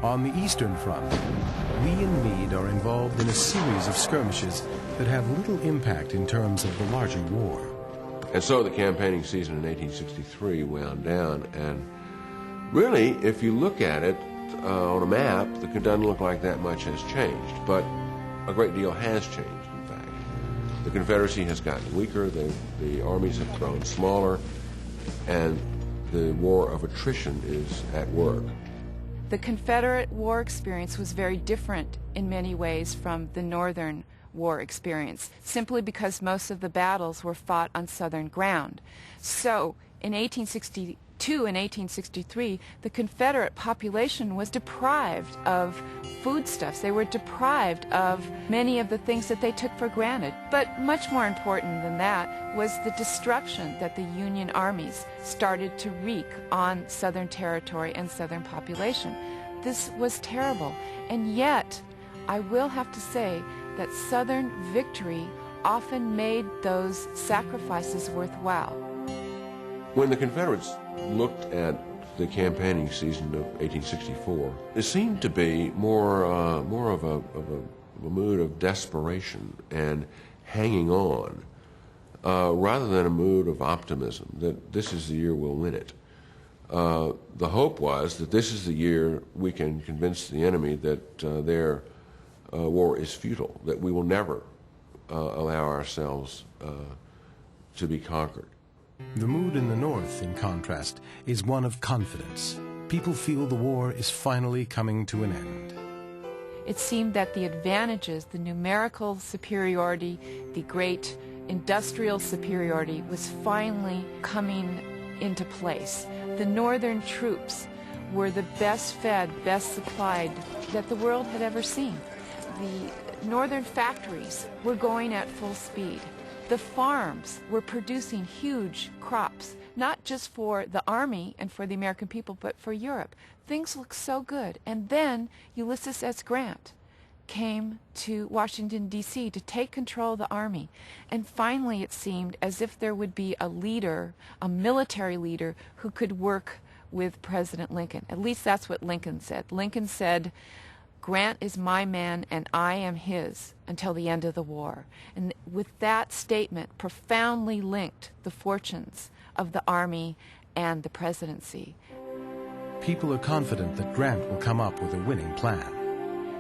On the Eastern Front, Lee and Meade are involved in a series of skirmishes that have little impact in terms of the larger war. And so the campaigning season in 1863 wound down, and really, if you look at it on a map, it doesn't look like that much has changed, but a great deal has changed, in fact. The Confederacy has gotten weaker, the armies have grown smaller, and the war of attrition is at work. The Confederate war experience was very different in many ways from the Northern war experience, simply because most of the battles were fought on Southern ground. So in 1862 and 1863, the Confederate population was deprived of foodstuffs. They were deprived of many of the things that they took for granted. But much more important than that was the destruction that the Union armies started to wreak on Southern territory and Southern population. This was terrible. And yet, I will have to say that Southern victory often made those sacrifices worthwhile. When the Confederates looked at the campaigning season of 1864, it seemed to be more of a mood of desperation and hanging on, rather than a mood of optimism that this is the year we'll win it. The hope was that this is the year we can convince the enemy that their war is futile, that we will never allow ourselves to be conquered. The mood in the North, in contrast, is one of confidence. People feel the war is finally coming to an end. It seemed that the advantages, the numerical superiority, the great industrial superiority was finally coming into place. The Northern troops were the best fed, best supplied that the world had ever seen. The Northern factories were going at full speed. The farms were producing huge crops, not just for the Army and for the American people, but for Europe. Things looked so good. And then Ulysses S. Grant came to Washington, D.C. to take control of the Army. And finally it seemed as if there would be a leader, a military leader, who could work with President Lincoln. At least that's what Lincoln said. Lincoln said, "Grant is my man and I am his until the end of the war." And with that statement profoundly linked the fortunes of the Army and the presidency. People are confident that Grant will come up with a winning plan.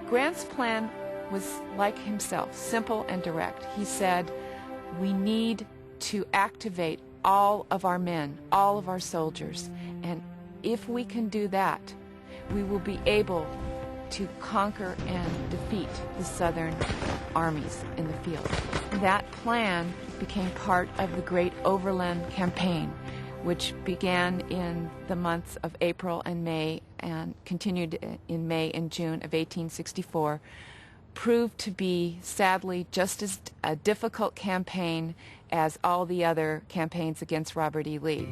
Grant's plan was like himself, simple and direct. He said, we need to activate all of our men, all of our soldiers, and if we can do that, we will be able to conquer and defeat the Southern armies in the field. That plan became part of the Great Overland Campaign, which began in the months of April and May and continued in May and June of 1864, proved to be, sadly, just as a difficult campaign as all the other campaigns against Robert E. Lee.